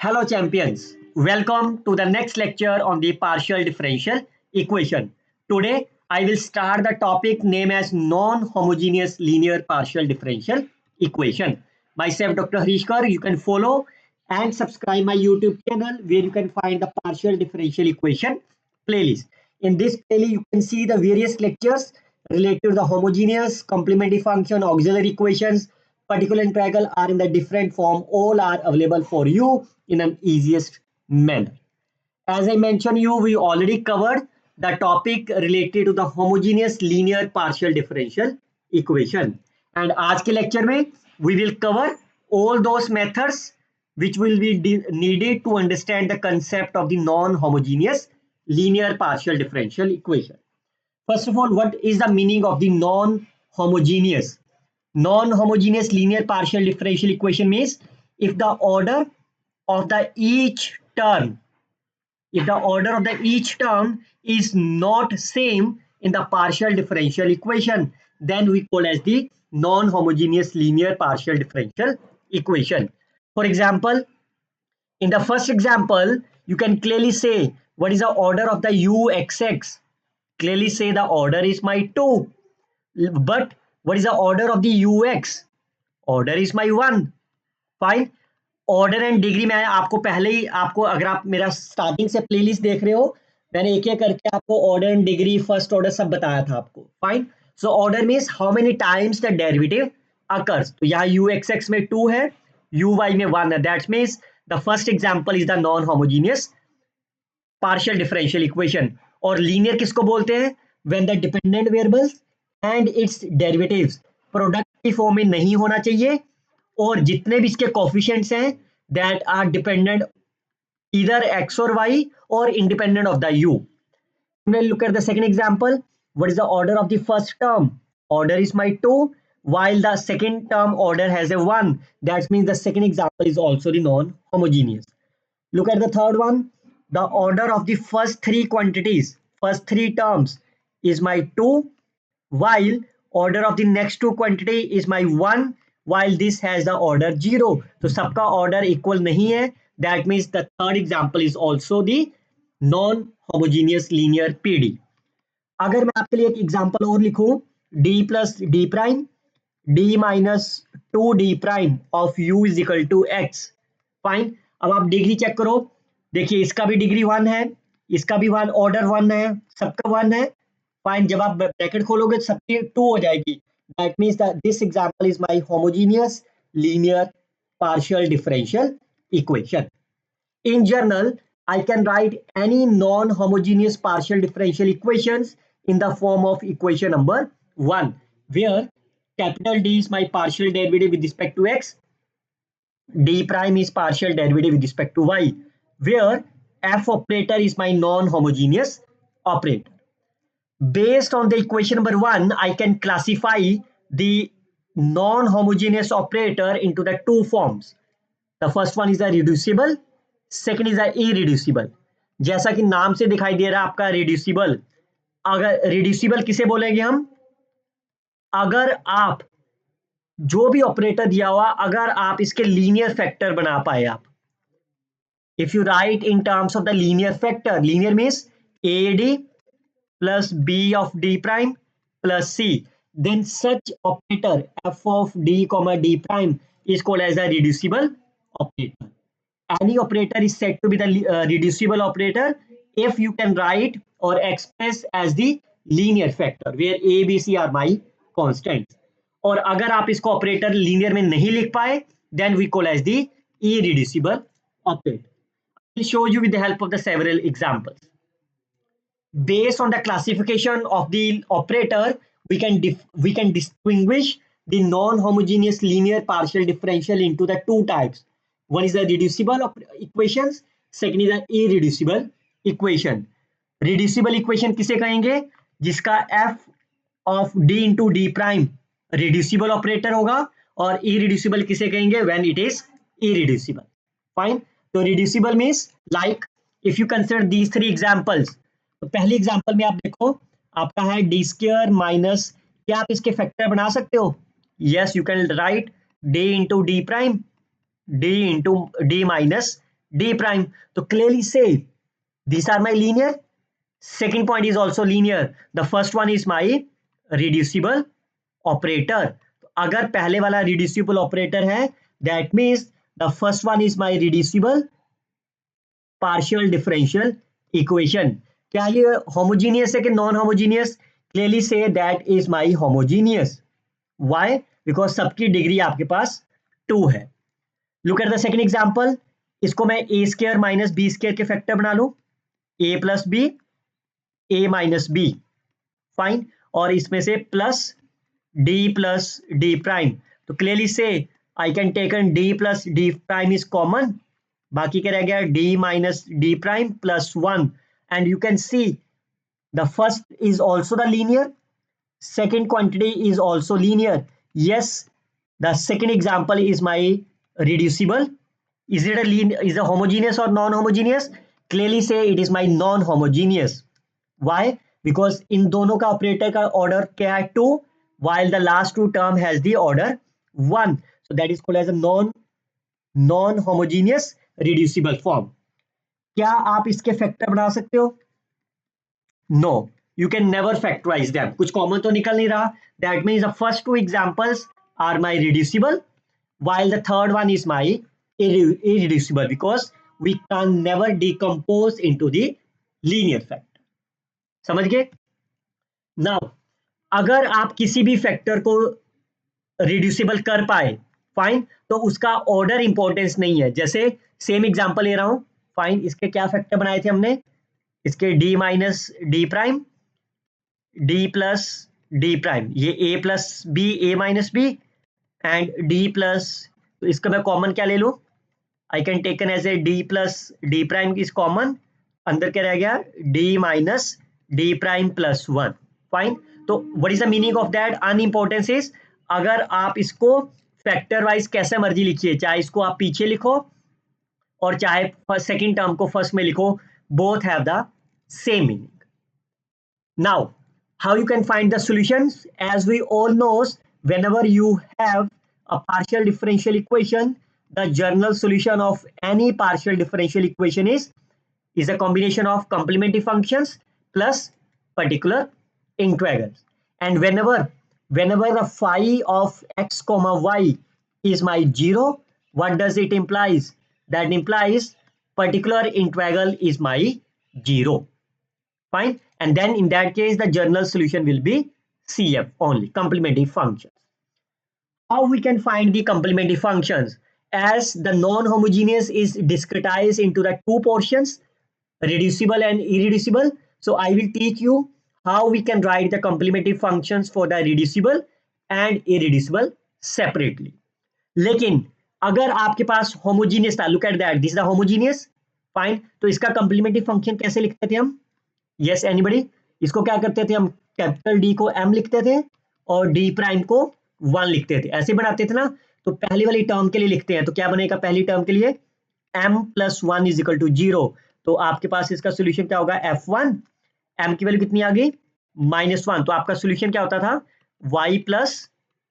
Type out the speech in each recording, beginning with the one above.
Hello champions, welcome to the next lecture on the partial differential equation. Today I will start the topic named as non-homogeneous linear partial differential equation. Myself Dr. Harishkar, you can follow and subscribe my YouTube channel where you can find the partial differential equation playlist. In this playlist you can see the various lectures related to the homogeneous, complementary function, auxiliary equations, particular integral are in the different form. All are available for you in an easiest manner. As I mentioned you, we already covered the topic related to the homogeneous linear partial differential equation. And आज के lecture में we will cover all those methods which will be needed to understand the concept of the non-homogeneous linear partial differential equation. First of all, what is the meaning of the non-homogeneous? Non-homogeneous linear partial differential equation means if the order of the each term is not same in the partial differential equation, then we call as the non-homogeneous linear partial differential equation. For example, in the first example, you can clearly say what is the order of the uxx. Clearly say the order is my 2. But what is the order of the ux? Order is my 1. Fine. Order and degree मैं आपको पहले ही आपको अगर आप मेरा starting से playlist देख रहे हो मैंने एक एक करके आपको order and degree first order सब बताया था आपको. Fine. So order means how many times the derivative occurs. तो यहाँ यू एक्स एक्स में 2 है, यू वाई में 1 है. That's means the first example is the non homogeneous partial differential equation. और लीनियर किसको बोलते हैं? When the dependent variables and it's derivatives product की फॉर्म में नहीं होना चाहिए और जितने भी इसके कोफिशिएंट्स हैं that are dependent either x or y or independent of the u. We'll look at the second example. What is the order of the first term? Order is my 2 while the second term order has a 1. That means the second example is also the non-homogeneous. Look at the third one. The order of the first three quantities, first three terms is my 2 while order of the next two quantity is my 1 while this has the order 0. तो सबका order equal नहीं है. That means the third example is also the non-homogeneous linear PD. अगर मैं आपके लिए एक example और लिखूं d plus d prime d minus 2d prime of u is equal to x. Fine. अब आप डिग्री चेक करो. देखिए इसका भी डिग्री 1 है, इसका भी 1, ऑर्डर 1 है, सबका 1 है. फाइन. जब आप ब्रैकेट खोलोगे तो सबकी 2 हो जाएगी. That means that this example is my homogeneous linear partial differential equation. In general, I can write any non-homogeneous partial differential equations in the form of equation number 1, where capital D is my partial derivative with respect to x, d prime is partial derivative with respect to y, where f operator is my non-homogeneous operator. Based on the equation number 1, I can classify the non-homogeneous operator into the two forms. The first one is the reducible, second is the irreducible. जैसा कि नाम से दिखाई दे रहा है आपका reducible. अगर reducible किसे बोलेंगे हम? अगर आप जो भी ऑपरेटर दिया हुआ अगर आप इसके लीनियर फैक्टर बना पाए आप. If you write in terms of the linear factor, linear means AD plus B of D prime plus C, then such operator f of d comma d prime is called as a reducible operator. Any operator is said to be the reducible operator if you can write or express as the linear factor where a b c are my constants. और अगर आप इसको operator linear में नहीं लिख पाए then we call as the irreducible operator. I will show you with the help of the several examples. Based on the classification of the operator, we can distinguish the non-homogeneous linear partial differential into the two types. One is the reducible equations, second is the irreducible equation. Reducible equation किसे कहेंगे? जिसका f of d into d prime reducible operator होगा और irreducible किसे कहेंगे? When it is irreducible. Fine. So reducible means like if you consider these three examples. तो पहले example में आप देखो आपका है डी स्क्वायर माइनस, क्या आप इसके फैक्टर बना सकते हो? Yes, you can write D into D prime D into D minus D prime. तो clearly say these are my linear. Second point is also linear. The first one is my reducible operator. अगर पहले वाला reducible operator है, that means the first one is my reducible partial differential equation. क्या ये homogeneous है कि non homogeneous? Clearly say that is my homogeneous. Why? Because सबकी degree आपके पास 2 है. Look at the second example. इसको मैं a square minus b square के फैक्टर बना लूं, a plus b, a minus b, fine, और इसमें से plus d plus d prime. तो क्लियरली से आई can taken d plus d prime is common, बाकी क्या रह गया d minus d prime plus 1, and you can see the first is also the linear, second quantity is also linear. Yes, the second example is my reducible. Is it is it homogeneous or non-homogeneous? Clearly say it is my non-homogeneous. Why? Because in दोनों का operator का order क्या है 2, while the last two term has the order 1. So that is called as a non-homogeneous reducible form. क्या आप इसके factor बना सकते हो? No, you can never factorize them. कुछ कॉमन तो निकल नहीं रहा. That means the first two examples are my reducible, while the third one is my irreducible, because we can never decompose into the linear factor. समझ गए? Now, अगर आप किसी भी फैक्टर को रिड्यूसिबल कर पाए, फाइन, तो उसका ऑर्डर इंपॉर्टेंस नहीं है. जैसे सेम एग्जांपल ले रहा हूं, फाइन, इसके क्या फैक्टर बनाए थे हमने? इसके d minus D prime, d plus D prime, ये a plus B, a minus B, and d plus, तो इसका मैं कॉमन क्या ले लूं? I can taken as A d plus D prime is common, अंदर क्या रह गया? d minus D prime plus 1, fine. तो what is the meaning of that? Unimportance is, अगर आप इसको फैक्टर वाइज कैसे मर्जी लिखिए, चाहे इसको आप पीछे लिखो और चाहे सेकेंड टर्म को फर्स्ट में लिखो, both have the same meaning. Now, how you can find the solutions? As we all knows, whenever you have a partial differential equation, the general solution of any partial differential equation is a combination of complementary functions plus particular integrals. And whenever the phi of x comma y is my 0, what does it implies? That implies particular integral is my 0, fine, and then in that case the general solution will be CF only, complementary functions. How we can find the complementary functions? As the non-homogeneous is discretized into the two portions, reducible and irreducible, so I will teach you how we can write the complementary functions for the reducible and irreducible separately. लेकिन अगर आपके पास homogeneous था, look at that, this is the homogeneous, fine, तो इसका complementary function कैसे लिखते थे हम? Yes anybody? इसको क्या करते थे हम? कैपिटल डी को m लिखते थे और डी प्राइम को 1 लिखते थे, ऐसे बनाते थे ना. तो पहली वाली टर्म के लिए लिखते हैं, तो क्या बनेगा पहली टर्म के लिए? m plus 1 is equal to 0. तो आपके पास इसका सोल्यूशन क्या होगा? f1, m की वैल्यू कितनी आ गई? -1. तो आपका सोल्यूशन क्या होता था? y plus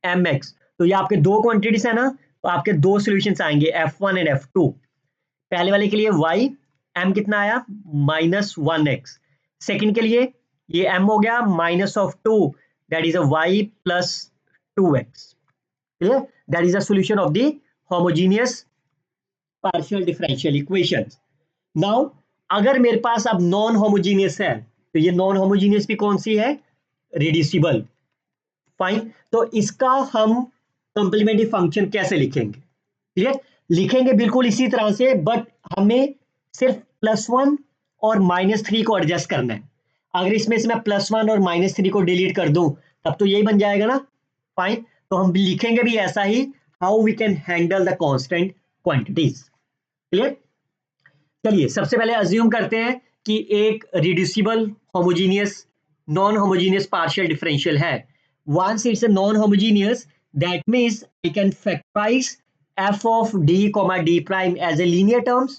mx. तो ये आपके दो क्वांटिटीज है ना, तो आपके दो सॉल्यूशंस आएंगे, f1 एंड f2. पहले वाले के लिए y, m कितना आया? -1x. सेकंड के लिए ये m हो गया -2, that is a y plus 2x. Clear? That is the solution of the homogeneous partial differential equations. Now अगर मेरे पास अब नॉन होमोजेनियस है, तो ये नॉन होमोजेनियस भी कौन सी है? Reducible, fine. तो इसका हम कंप्लीमेंट्री फंक्शन कैसे लिखेंगे? क्लियर? लिखेंगे बिल्कुल इसी तरह से, बट हमें सिर्फ +1 और -3 को एडजस्ट करना है. अगर इसमें से मैं +1 और -3 को डिलीट कर दूं, तब तो यही बन जाएगा ना, फाइन. तो हम लिखेंगे भी ऐसा ही, how we can handle the constant quantities. Clear? चलिए सबसे पहले अज्यूम करते हैं कि एक reducible homogeneous non homogeneous partial differential है. Once it's a non-homogeneous, that means I can factorize f of d comma d prime as a linear terms,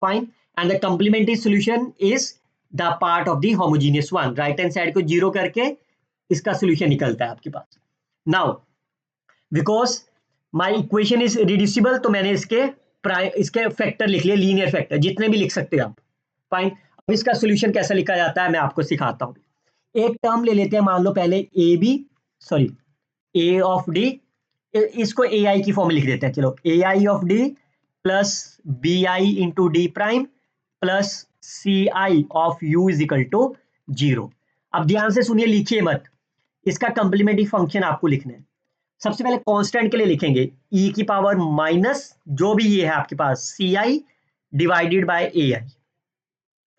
fine, and the complementary solution is the part of the homogeneous one. Right hand side को 0 करके इसका solution निकलता है आपके पास. Now, because my equation is reducible, तो मैंने इसके इसके फैक्टर लिख लिए, लीनियर फैक्टर जितने भी लिख सकते हैं आप। फाइन। अब इसका सोल्यूशन कैसा लिखा जाता है मैं आपको सिखाता हूँ। एक टर्म ले लेते हैं, मान लो पहले ए ऑफ डी, इसको ए आई की फॉर्म में लिख देते हैं। चलो, A I of D plus B I into D prime plus C I of U is equal to 0। अब ध्यान से सुनिए, लिखिए मत, इसका कंप्लीमेंट्री फंक्शन आपको लिखना है। सबसे पहले कांस्टेंट के लिए लिखेंगे ई की पावर माइनस जो भी ये है आपके पास C I divided by A I.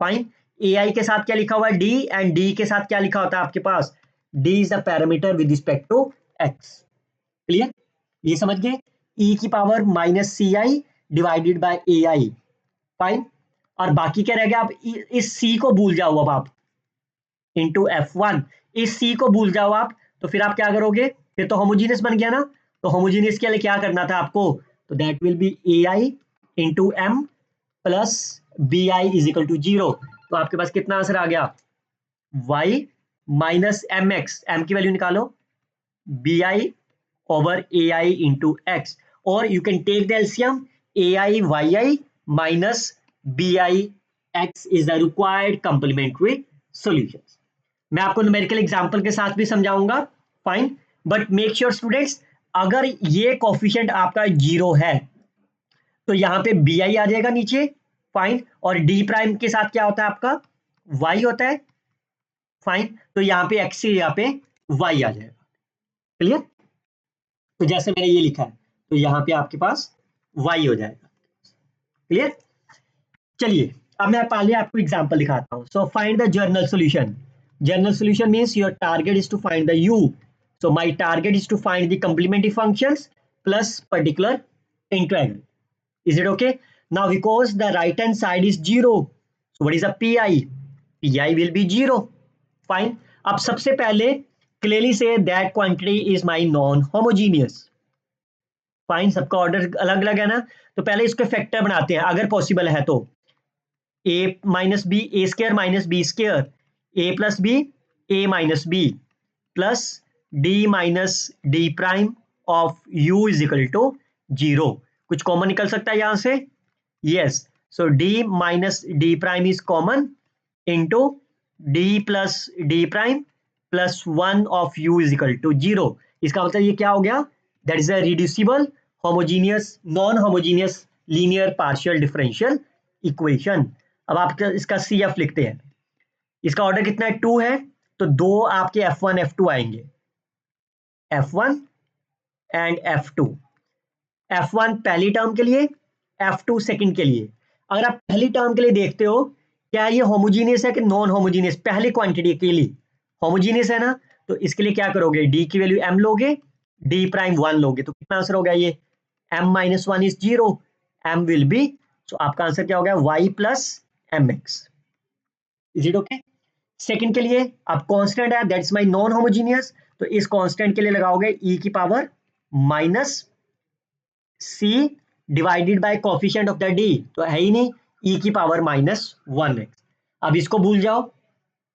Fine. A I के साथ क्या लिखा हुआ है डी, एंड डी के साथ क्या लिखा होता है आपके पास, D is the parameter with respect to X. Clear? ये समझ गए, ई की power minus C I divided by A I. Fine. और बाकी क्या रह गया, आप इस सी को भूल जाओ, अब आप इंटू F1, इस सी को भूल जाओ आप, तो फिर आप क्या करोगे, फिर तो होमोजीनियस बन गया ना। तो होमोजीनियस के लिए क्या करना था आपको, तो that will be A I into M plus B I is equal to 0। तो आपके पास कितना आंसर आ गया, y minus M X, M की वैल्यू निकालो, B I over A I into X, और you can take the LCM, A I Y I minus B I X is the required complementary solution. मैं आपको numerical example के साथ भी समझाऊंगा। Fine. But make sure students, अगर ये coefficient आपका 0 है तो यहाँ पे बी आई आ जाएगा नीचे। फाइन। और डी प्राइम के साथ क्या होता है आपका, वाई होता है। फाइन। तो यहाँ पे एक्स से यहाँ पे वाई आ जाएगा। क्लियर? तो जैसे मैंने ये लिखा है, तो यहाँ पे आपके पास वाई हो जाएगा। क्लियर? चलिए, अब मैं पहले आपको एग्जांपल दिखाता हूँ। So find the journal solution. General solution means your target is to find the u. So my target is to find the complementary functions plus particular integral. Is it okay? Now because the right hand side is 0, so what is the pi? Pi will be 0. Fine. अब सबसे पहले clearly say that quantity is my non-homogeneous. Fine. सबका order अलग अलग है ना, तो पहले इसके फैक्टर बनाते हैं अगर पॉसिबल है तो। a minus B, A square minus B square, a plus B, a minus B plus d minus D prime of u is equal to 0। कुछ कॉमन निकल सकता है यहां से, yes. So d minus D prime is common into d plus D prime plus 1 of u is equal to 0। इसका मतलब ये क्या हो गया, that is a reducible homogeneous non homogeneous linear partial differential equation. अब आप इसका CF लिखते हैं, इसका ऑर्डर कितना है, 2 है, तो दो आपके F1 F2 आएंगे, F1 एंड F2। F1 पहली टर्म के लिए, F2 सेकंड के लिए। अगर आप पहली टर्म के लिए देखते हो, क्या ये होमोजीनियस है कि नॉन होमोजीनियस, पहली क्वांटिटी के लिए होमोजीनियस है ना, तो इसके लिए क्या करोगे, d की वैल्यू m लोगे, d प्राइम 1 लोगे, तो कितना आंसर हो गया ये, m minus 1 is 0, m will be, तो आपका आंसर क्या हो गया, y plus M X. Is it okay? Second के लिए अब कांस्टेंट है, दैट्स माय नॉन होमोजीनियस, तो इस कांस्टेंट के लिए लगाओगे e की power minus c divided by coefficient of the d, तो है ही नहीं, e की पावर माइनस 1x। अब इसको भूल जाओ,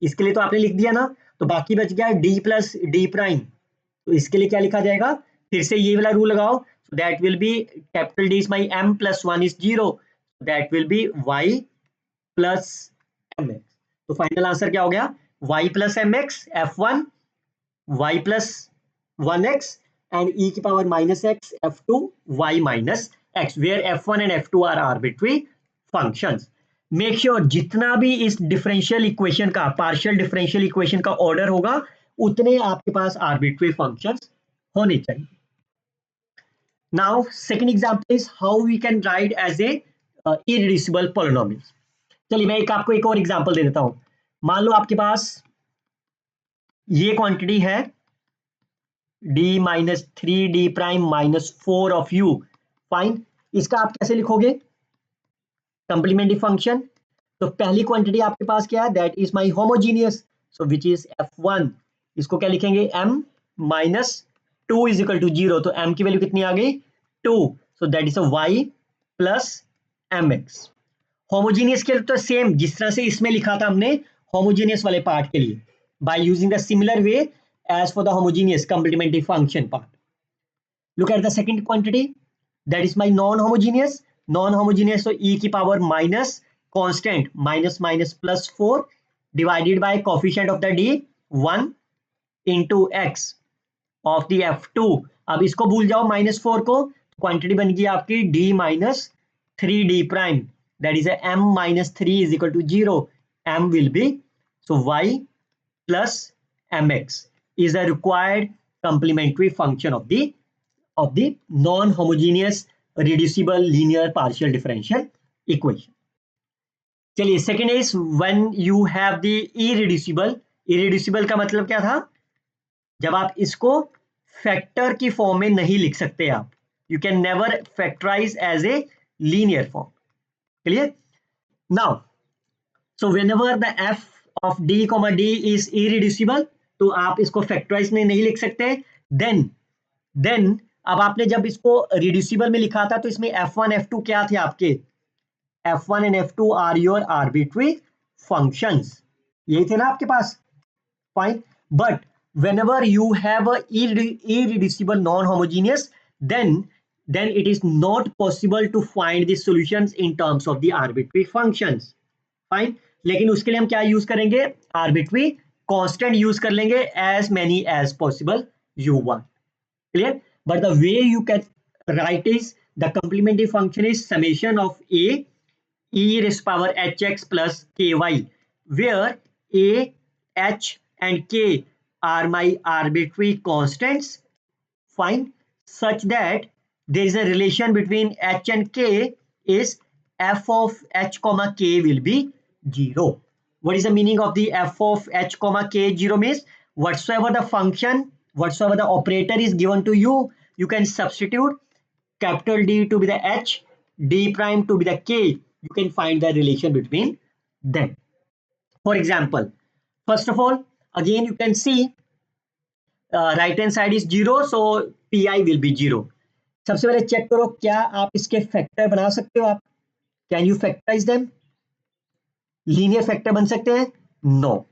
इसके लिए तो आपने लिख दिया ना, तो बाकी बच गया d प्लस डी प्राइम, तो इसके लिए क्या लिखा जाएगा, फिर से ये वाला रूल लगाओ, so that will be capital D is my m plus 1 is 0, that will be y plus mx। तो फाइनल आंसर क्या हो गया, y plus mx f1 y plus 1x and e की power minus x f2 y minus x, where f1 and f2 are arbitrary functions। Make sure जितना भी इस differential equation का, partial differential equation का order होगा, उतने आपके पास आर्बिट्री फंक्शंस होने चाहिए। Now second example is how we can write as a irreducible polynomials. चलिए मैं आपको एक और एग्जांपल दे देता हूं। मान लो आपके पास ये क्वांटिटी है d minus 3d prime minus 4 of u। Fine. इसका आप कैसे लिखोगे, कंप्लीमेंट्री फंक्शन। तो पहली क्वांटिटी आपके पास क्या है, that is my homogeneous, so which is f1। इसको क्या लिखेंगे, m minus 2 is equal to 0, तो m की वैल्यू कितनी आ गई, 2, so that is a y plus mx। Homogeneous के लिए तो सेम जिस तरह से इसमें लिखा था हमने होमोजीनियस वाले पार्ट के लिए, by using the similar way as for the homogeneous complementary function part. Look at the second quantity, that is my non homogeneous, non homogeneous तो e की power minus constant minus minus plus 4 divided by coefficient of the D 1 into X of the F2। अब इसको भूल जाओ -4 को, quantity बन गई आपकी d minus 3d prime, that is m minus 3 is equal to 0. M will be, so y plus mx is the required complementary function of the non-homogeneous reducible linear partial differential equation. चलिए second is when you have the irreducible. Irreducible का मतलब क्या था? जब आप इसको factor की form में नहीं लिख सकते आप, you can never factorise as a linear form. Clear? Now so whenever the F of D comma D is irreducible, तो आप इसको फैक्टराइज में नहीं लिख सकते। देन अब आपने जब इसको रिड्यूसिबल में लिखा था तो इसमें F1 F2 क्या थे आपके? F1 and F2 are your arbitrary functions, यही थे ना आपके पास? Fine. But whenever you have a irreducible non-homogeneous, then it is not possible to find the solutions in terms of the arbitrary functions. Fine. लेकिन उसके लिए हम क्या use करेंगे? Arbitrary constant यूज कर लेंगे, as many as possible you want. Clear? But the way you can write is the complementary function is summation of a e raised to power hx plus ky, where a, h and k are my arbitrary constants. Fine. Such that there is a relation between h and k is f of h comma k will be 0. What is the meaning of the f of h comma k 0? Means whatsoever the function, whatsoever the operator is given to you, you can substitute capital D to be the h, d prime to be the k. You can find the relation between them. For example, first of all, again you can see right hand side is 0, so pi will be 0. सबसे पहले check करो क्या आप इसके factor बना सकते हो? आप can you factorise them? Linear factor बन सकते हैं? नो.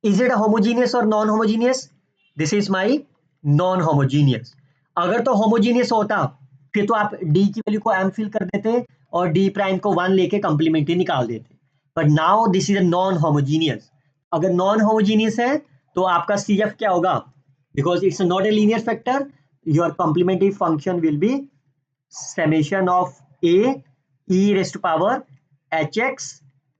इज इट होमोजीनियस और non homogeneous? This is my non homogeneous. अगर तो होमोजीनियस होता फिर तो आप d की वैल्यू को m फिल कर देते और d प्राइम को 1 लेके कंप्लीमेंट्री निकाल देते. But now this is a non homogeneous. अगर नॉन होमोजीनियस है तो आपका CF क्या होगा? Because it's not a linear factor, your complementary function will be summation of a e raised to power hx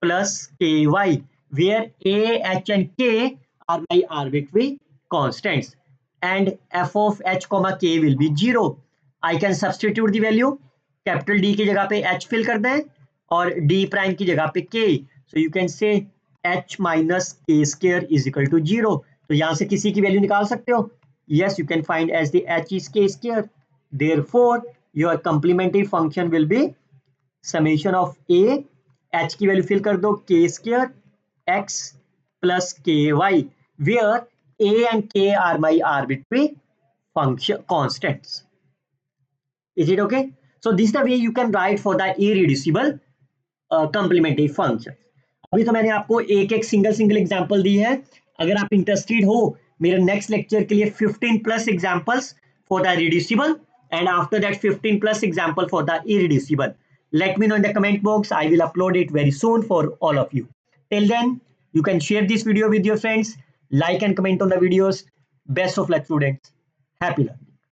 plus ky, where a, h and k are my arbitrary constants, and f of h comma k will be 0. I can substitute the value. Capital D की जगह पे h fill कर दें और d prime की जगह पे k. So you can say h minus k square is equal to 0. तो यहाँ से किसी की वैल्यू निकाल सकते हो? Yes, you can find as the h is k square. Therefore, your complementary function will be summation of a, h की value fill कर दो k square x plus ky, where a and k are my arbitrary function constants. Is it okay? So this is the way you can write for the irreducible complementary functions. अभी तो मैंने आपको एक एक single example दी है. अगर आप interested हो मेरे नेक्स्ट लेक्चर के लिए 15 plus examples for the reducible and after that 15 plus example for the irreducible. Let me know in the comment box. I will upload it very soon for all of you. Till then, you can share this video with your friends, like and comment on the videos. Best of luck students. Happy learning.